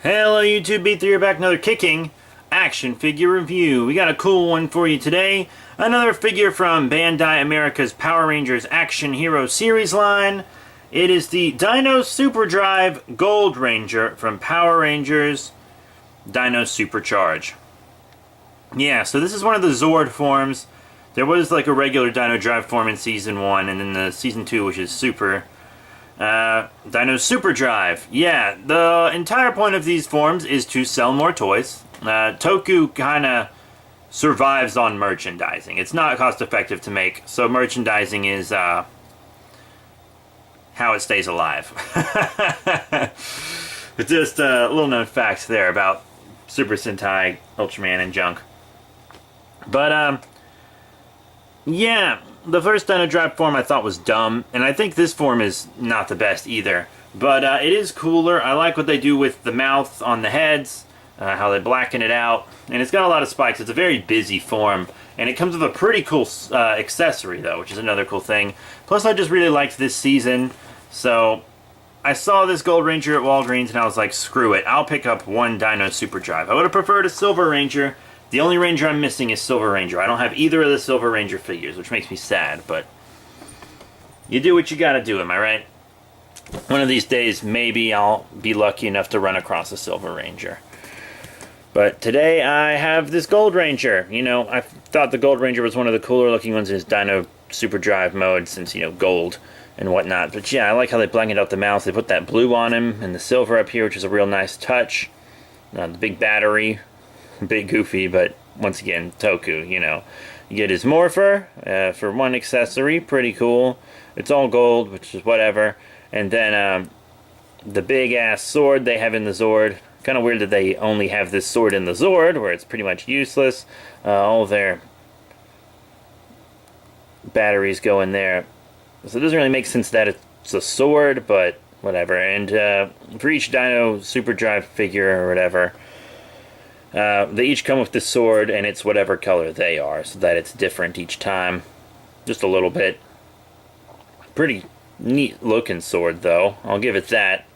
Hello YouTube, B3 here back, another kicking action figure review. We got a cool one for you today. Another figure from Bandai America's Power Rangers Action Hero Series line. It is the Dino Superdrive Gold Ranger from Power Rangers Dino Supercharge. Yeah, so this is one of the Zord forms. There was like a regular Dino Drive form in Season 1, and then the Season 2, which is Super. Dino Superdrive. Yeah, the entire point of these forms is to sell more toys. Toku kind of survives on merchandising. It's not cost effective to make, so merchandising is how it stays alive. Just little known facts there about Super Sentai, Ultraman, and junk. But, yeah, the first Dino Drive form I thought was dumb, and I think this form is not the best either. But it is cooler. I like what they do with the mouth on the heads, how they blacken it out, and it's got a lot of spikes. It's a very busy form, and it comes with a pretty cool accessory, though, which is another cool thing. Plus, I just really liked this season, so I saw this Gold Ranger at Walgreens, and I was like, screw it, I'll pick up one Dino Superdrive. I would have preferred a Silver Ranger. The only Ranger I'm missing is Silver Ranger. I don't have either of the Silver Ranger figures, which makes me sad, but you do what you gotta do, am I right? One of these days, maybe I'll be lucky enough to run across a Silver Ranger. But today, I have this Gold Ranger. You know, I thought the Gold Ranger was one of the cooler looking ones in his Dino Superdrive mode, since, you know, gold and whatnot. But yeah, I like how they blanket out the mouth. They put that blue on him, and the silver up here, which is a real nice touch. The big battery. Bit goofy, but once again, Toku, you know. You get his Morpher for one accessory, pretty cool. It's all gold, which is whatever. And then the big-ass sword they have in the Zord. Kind of weird that they only have this sword in the Zord, where it's pretty much useless. All their batteries go in there. So it doesn't really make sense that it's a sword, but whatever. And for each Dino Superdrive figure or whatever, they each come with the sword, and it's whatever color they are, so that it's different each time. Just a little bit. Pretty neat looking sword, though. I'll give it that.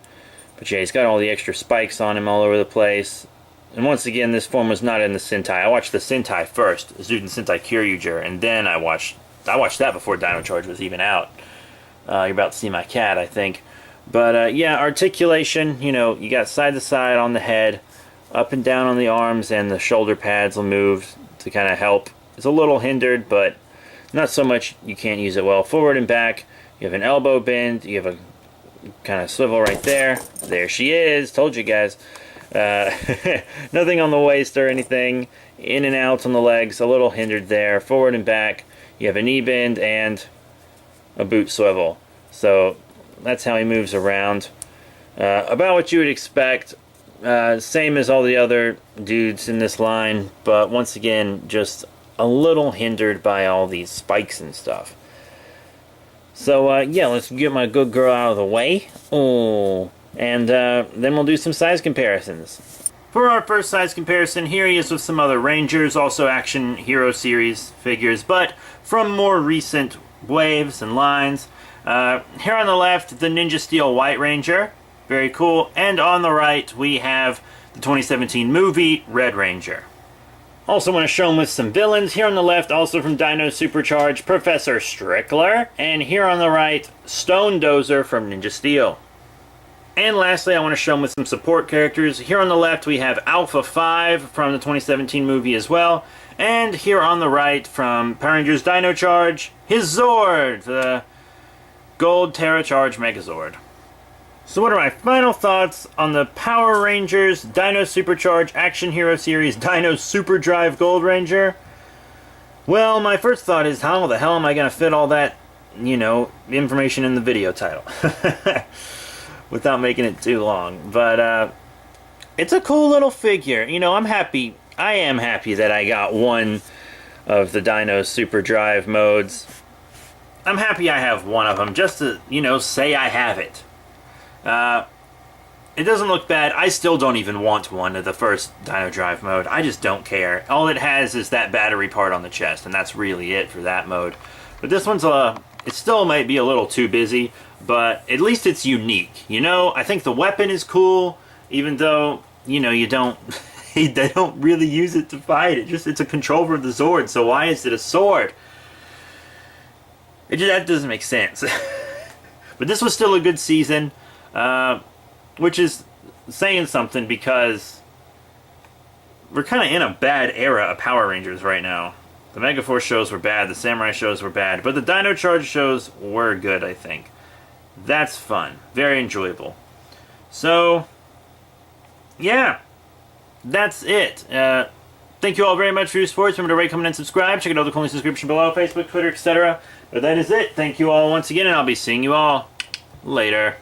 But yeah, he's got all the extra spikes on him all over the place. And once again, this form was not in the Sentai. I watched the Sentai first, Zuden Sentai Kyoryuger, and then I watched that before Dino Charge was even out. You're about to see my cat, I think. But yeah, articulation, you know, you got side to side on the head. Up and down on the arms, and the shoulder pads will move to kind of help. It's a little hindered, but not so much you can't use it well. Forward and back, you have an elbow bend, you have a kind of swivel right there. There she is, told you guys. Nothing on the waist or anything. In and out on the legs, a little hindered there. Forward and back, you have a knee bend and a boot swivel. So that's how he moves around. About what you would expect. Same as all the other dudes in this line, but once again, just a little hindered by all these spikes and stuff. So, yeah, let's get my good girl out of the way. Oh, and then we'll do some size comparisons. For our first size comparison, here he is with some other Rangers, also Action Hero Series figures, but from more recent waves and lines. Here on the left, the Ninja Steel White Ranger. Very cool. And on the right, we have the 2017 movie, Red Ranger. Also want to show him with some villains. Here on the left, also from Dino Supercharge, Professor Strickler. And here on the right, Stone Dozer from Ninja Steel. And lastly, I want to show him with some support characters. Here on the left, we have Alpha 5 from the 2017 movie as well. And here on the right, from Power Rangers Dino Charge, his Zord, the Gold Terra Charge Megazord. So what are my final thoughts on the Power Rangers Dino Supercharge Action Hero Series Dino Superdrive Gold Ranger? Well, my first thought is, how the hell am I going to fit all that, you know, information in the video title? Without making it too long. But, it's a cool little figure. You know, I am happy that I got one of the Dino Superdrive modes. I'm happy I have one of them, just to, you know, say I have it. It doesn't look bad. I still don't even want one of the first Dino Drive mode. I just don't care. All it has is that battery part on the chest, and that's really it for that mode. But this one's it still might be a little too busy, but at least it's unique. You know, I think the weapon is cool, even though you know, you don't they don't really use it to fight. It's a controller of the Zord, so why is it a sword? That doesn't make sense. But this was still a good season, which is saying something because we're kind of in a bad era of Power Rangers right now. The Megaforce shows were bad, the Samurai shows were bad, but the Dino Charge shows were good, I think. That's fun. Very enjoyable. So, yeah, that's it. Thank you all very much for your support. Remember to rate, comment, and subscribe. Check out the link description below, Facebook, Twitter, etc. But that is it. Thank you all once again, and I'll be seeing you all later.